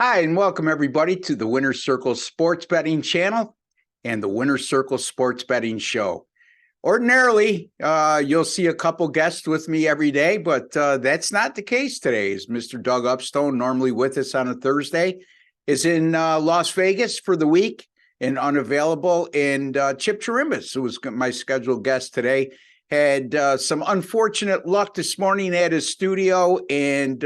Hi, and welcome everybody to the Winner's Circle Sports Betting Channel and the Winner's Circle Sports Betting Show. Ordinarily, you'll see a couple guests with me every day, but that's not the case today. As Mr. Doug Upstone, normally with us on a Thursday, is in Las Vegas for the week and unavailable. And Chip Chirimbus, who was my scheduled guest today, had some unfortunate luck this morning at his studio and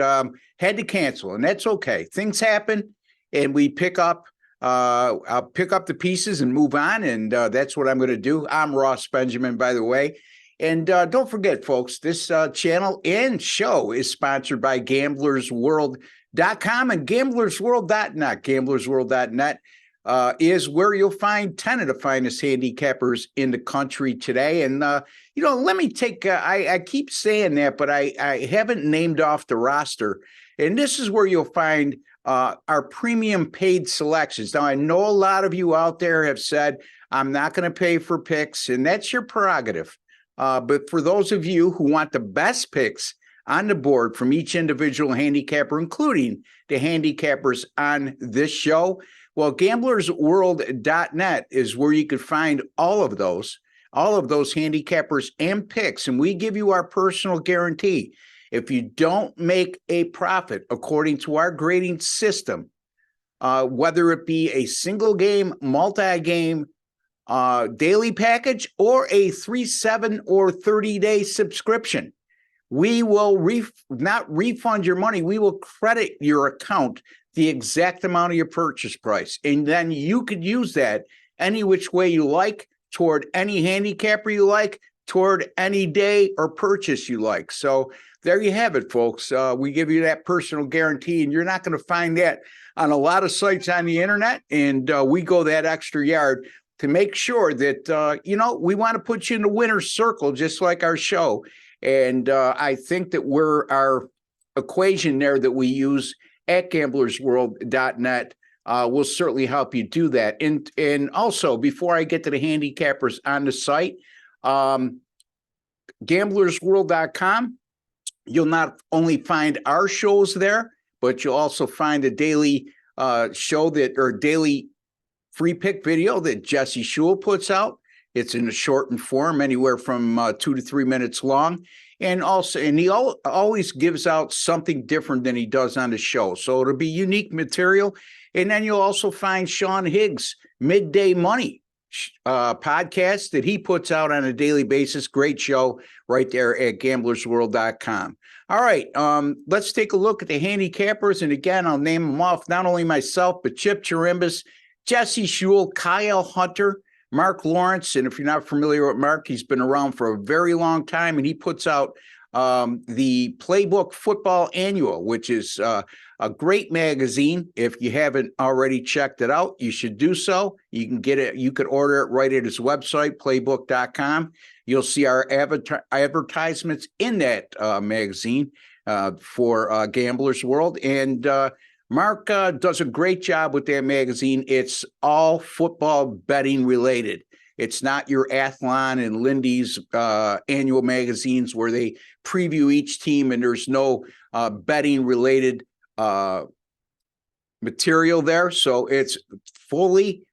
had to cancel, and that's okay. Things happen, and we pick up. I'll pick up the pieces and move on, and that's what I'm going to do. I'm Ross Benjamin, by the way. And don't forget, folks, this channel and show is sponsored by GamblersWorld.com and GamblersWorld.net. GamblersWorld.net is where you'll find 10 of the finest handicappers in the country today. And, let me take, I keep saying that, but I haven't named off the roster. And this is where you'll find our premium paid selections. Now, I know a lot of you out there have said, I'm not going to pay for picks, and that's your prerogative. But for those of you who want the best picks on the board from each individual handicapper, including the handicappers on this show, well, GamblersWorld.net is where you could find all of those handicappers and picks, and we give you our personal guarantee. If you don't make a profit according to our grading system, whether it be a single game, multi-game, daily package, or a 3, 7, or 30-day subscription, we will not refund your money. We will credit your account the exact amount of your purchase price. And then you could use that any which way you like, toward any handicapper you like, toward any day or purchase you like. So there you have it, folks. We give you that personal guarantee, and you're not going to find that on a lot of sites on the internet. And we go that extra yard to make sure that, we want to put you in the winner's circle, just like our show. And I think that our equation there that we use at gamblersworld.net will certainly help you do that. And also, before I get to the handicappers on the site, gamblersworld.com, you'll not only find our shows there, but you'll also find a daily daily free pick video that Jesse Shule puts out. It's in a shortened form, anywhere from 2 to 3 minutes long. And he always gives out something different than he does on the show. So it'll be unique material. And then you'll also find Sean Higgs' Midday Money podcast that he puts out on a daily basis. Great show right there at gamblersworld.com. All right, let's take a look at the handicappers. And again, I'll name them off, not only myself, but Chip Chirimbus, Jesse Shule, Kyle Hunter, Mark Lawrence. And if you're not familiar with Mark, he's been around for a very long time, and he puts out the Playbook Football Annual, which is a great magazine. If you haven't already checked it out, you should do so. You can get it. You could order it right at his website, playbook.com. You'll see our advertisements in that magazine for Gamblers World. And Mark does a great job with that magazine. It's all football betting related. It's not your Athlon and Lindy's annual magazines where they preview each team and there's no betting related material there. So it's fully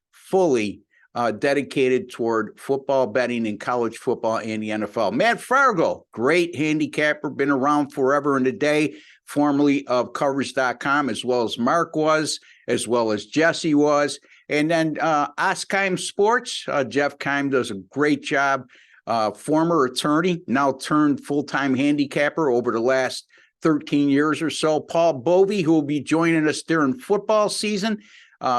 dedicated toward football betting in college football and the NFL. Matt Fargo, great handicapper, been around forever and a day, formerly of Covers.com, as well as Mark was, as well as Jesse was. And then Oskheim Sports, Jeff Keim does a great job. Former attorney, now turned full-time handicapper over the last 13 years or so. Paul Bovey, who will be joining us during football season,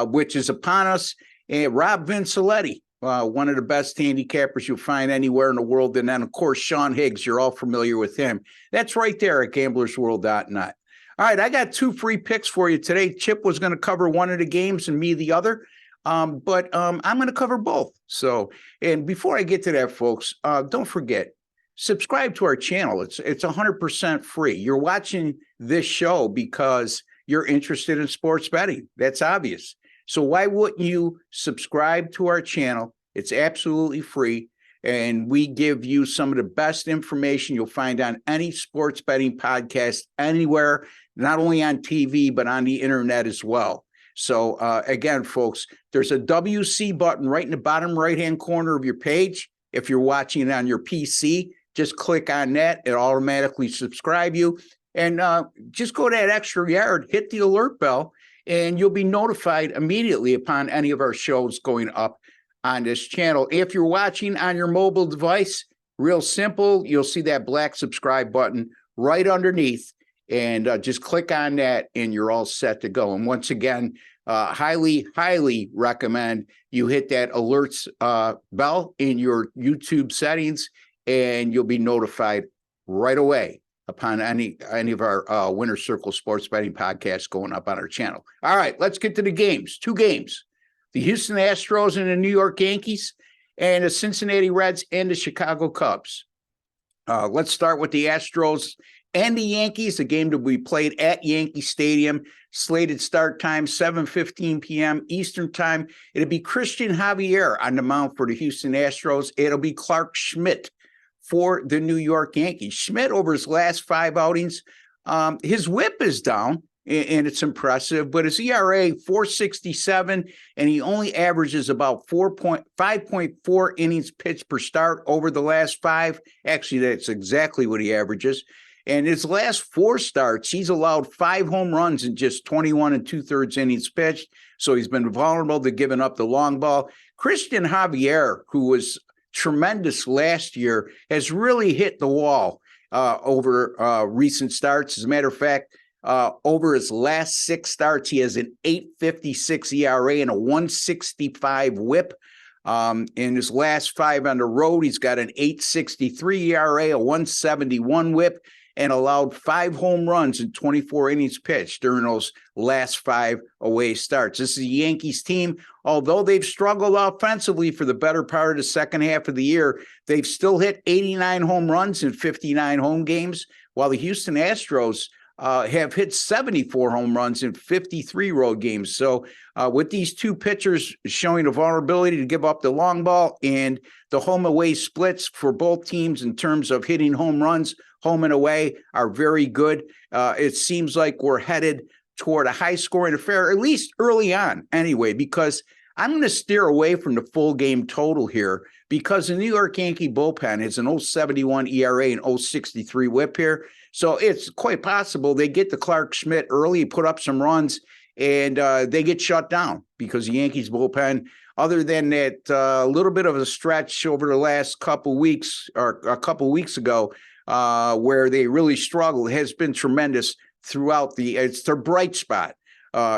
which is upon us. And Rob Vincelletti, one of the best handicappers you'll find anywhere in the world. And then, of course, Sean Higgs, you're all familiar with him. That's right there at gamblersworld.net. All right, I got 2 free picks for you today. Chip was going to cover one of the games and me the other, but I'm going to cover both. So, and before I get to that, folks, don't forget, subscribe to our channel. It's 100% free. You're watching this show because you're interested in sports betting. That's obvious. So why wouldn't you subscribe to our channel? It's absolutely free. And we give you some of the best information you'll find on any sports betting podcast anywhere. not only on TV, but on the internet as well. So again, folks, there's a WC button right in the bottom right-hand corner of your page. If you're watching it on your PC, just click on that. It automatically subscribe you. And just go that extra yard, hit the alert bell, and you'll be notified immediately upon any of our shows going up on this channel. If you're watching on your mobile device, real simple, you'll see that black subscribe button right underneath, and just click on that and you're all set to go. And once again, highly recommend you hit that alerts bell in your YouTube settings, and you'll be notified right away upon any of our Winner Circle Sports Betting podcasts going up on our channel. All right, let's get to the games. 2 games. The Houston Astros and the New York Yankees, and the Cincinnati Reds and the Chicago Cubs. Let's start with the Astros and the Yankees, a game to be played at Yankee Stadium. Slated start time, 7:15 p.m. Eastern time. It'll be Christian Javier on the mound for the Houston Astros. It'll be Clark Schmidt for the New York Yankees. Schmidt, over his last 5 outings, his whip is down, and it's impressive, but his ERA, 4.67, and he only averages about 5.4 innings pitched per start over the last 5. Actually, that's exactly what he averages. And his last 4 starts, he's allowed 5 home runs in just 21 2/3 innings pitched. So he's been vulnerable to giving up the long ball. Christian Javier, who was tremendous last year, has really hit the wall over recent starts. As a matter of fact, over his last 6 starts, he has an 8.56 ERA and a 1.65 whip. In his last 5 on the road, he's got an 8.63 ERA, a 1.71 whip, and allowed 5 home runs in 24 innings pitched during those last 5 away starts. This is a Yankees team. Although they've struggled offensively for the better part of the second half of the year, they've still hit 89 home runs in 59 home games, while the Houston Astros have hit 74 home runs in 53 road games. So with these 2 pitchers showing a vulnerability to give up the long ball, and the home away splits for both teams in terms of hitting home runs, home and away, are very good. It seems like we're headed toward a high scoring affair, at least early on anyway, because I'm going to steer away from the full game total here, because the New York Yankee bullpen has an 0.71 ERA and 0.63 whip here. So it's quite possible they get to Clark Schmidt early, put up some runs, and they get shut down, because the Yankees bullpen, other than that little bit of a stretch over the last couple weeks, or a couple weeks ago, where they really struggled, has been tremendous throughout it's their bright spot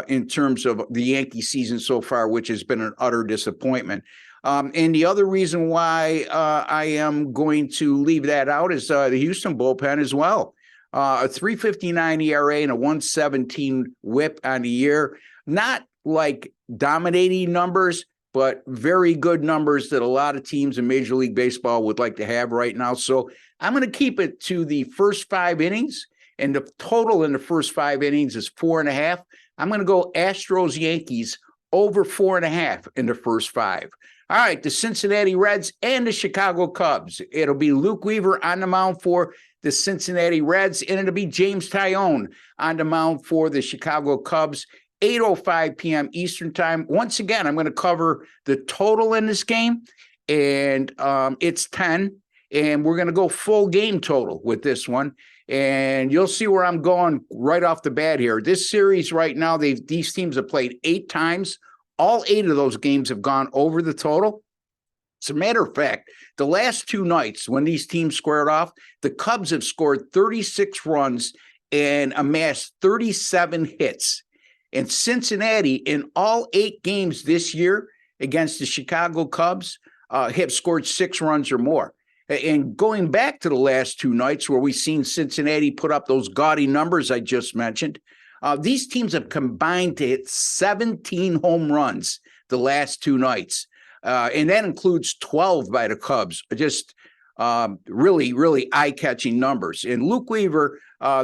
in terms of the Yankee season so far, which has been an utter disappointment. And the other reason why I am going to leave that out is the Houston bullpen as well. A 3.59 ERA and a 1.17 whip on the year. Not like dominating numbers, but very good numbers that a lot of teams in Major League Baseball would like to have right now. So I'm going to keep it to the first 5 innings, and the total in the first 5 innings is 4.5. I'm going to go Astros Yankees over 4.5 in the first 5. All right, the Cincinnati Reds and the Chicago Cubs. It'll be Luke Weaver on the mound for the Cincinnati Reds, and it'll be James Tyone on the mound for the Chicago Cubs. 8:05 p.m. Eastern time. Once again, I'm going to cover the total in this game, and it's 10, and we're going to go full game total with this one, and you'll see where I'm going right off the bat here. This series right now, these teams have played 8 times. All 8 of those games have gone over the total. As a matter of fact, the last 2 nights when these teams squared off, the Cubs have scored 36 runs and amassed 37 hits. And Cincinnati, in all 8 games this year against the Chicago Cubs, have scored 6 runs or more. And going back to the last 2 nights where we've seen Cincinnati put up those gaudy numbers I just mentioned, these teams have combined to hit 17 home runs the last 2 nights. And that includes 12 by the Cubs. Just really, really eye-catching numbers. And Luke Weaver,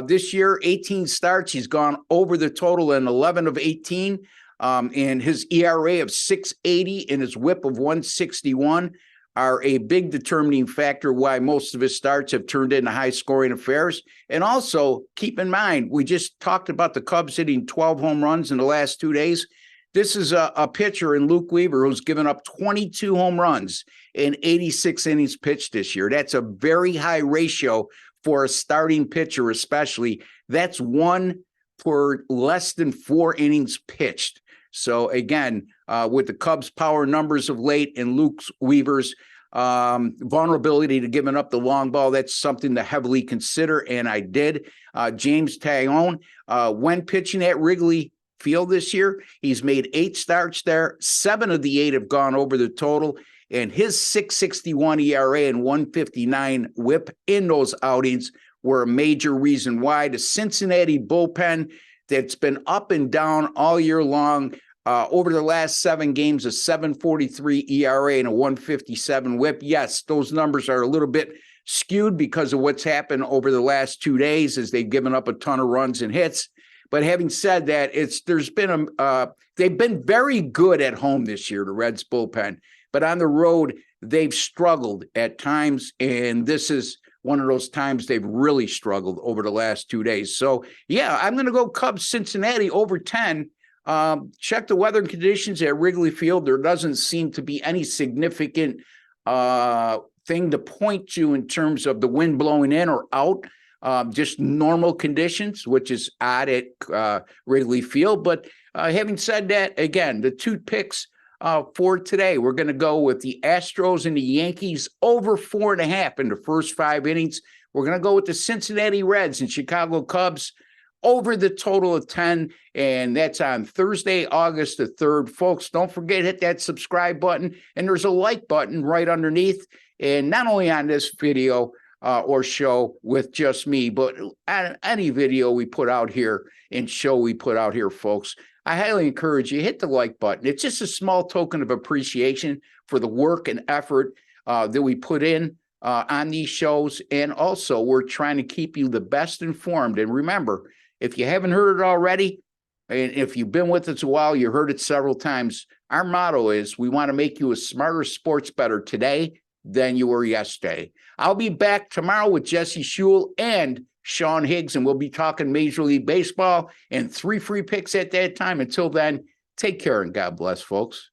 this year, 18 starts. He's gone over the total in 11 of 18. And his ERA of 6.80 and his whip of 1.61. are a big determining factor why most of his starts have turned into high-scoring affairs. And also, keep in mind, we just talked about the Cubs hitting 12 home runs in the last 2 days. This is a pitcher in Luke Weaver who's given up 22 home runs in 86 innings pitched this year. That's a very high ratio for a starting pitcher, especially. That's 1 for less than 4 innings pitched. So again, with the Cubs' power numbers of late and Luke Weaver's vulnerability to giving up the long ball, that's something to heavily consider, and I did. James Taillon, when pitching at Wrigley Field this year, he's made 8 starts there. 7 of the 8 have gone over the total, and his 6.61 ERA and 1.59 WHIP in those outings were a major reason why. The Cincinnati bullpen that's been up and down all year long, over the last 7 games, a 7.43 ERA and a 1.57 WHIP. Yes, those numbers are a little bit skewed because of what's happened over the last 2 days as they've given up a ton of runs and hits. But having said that, they've been very good at home this year, the Reds bullpen. But on the road, they've struggled at times, and this is one of those times they've really struggled over the last 2 days. So, yeah, I'm going to go Cubs Cincinnati over 10. Check the weather conditions at Wrigley Field. There doesn't seem to be any significant thing to point to in terms of the wind blowing in or out. Just normal conditions, which is odd at Wrigley Field. But having said that, again, the 2 picks for today, we're going to go with the Astros and the Yankees over 4.5 in the first 5 innings. We're going to go with the Cincinnati Reds and Chicago Cubs over the total of 10, and that's on Thursday, August the 3rd. Folks, don't forget, hit that subscribe button, and there's a like button right underneath, and not only on this video, or show with just me, but any video we put out here and show we put out here, folks, I highly encourage you, hit the like button. It's just a small token of appreciation for the work and effort that we put in on these shows. And also, we're trying to keep you the best informed. And remember, if you haven't heard it already, and if you've been with us a while, you heard it several times, our motto is we want to make you a smarter sports bettor today than you were yesterday. I'll be back tomorrow with Jesse Shule and Sean Higgs, and we'll be talking Major League Baseball and 3 free picks at that time. Until then, take care and God bless, folks.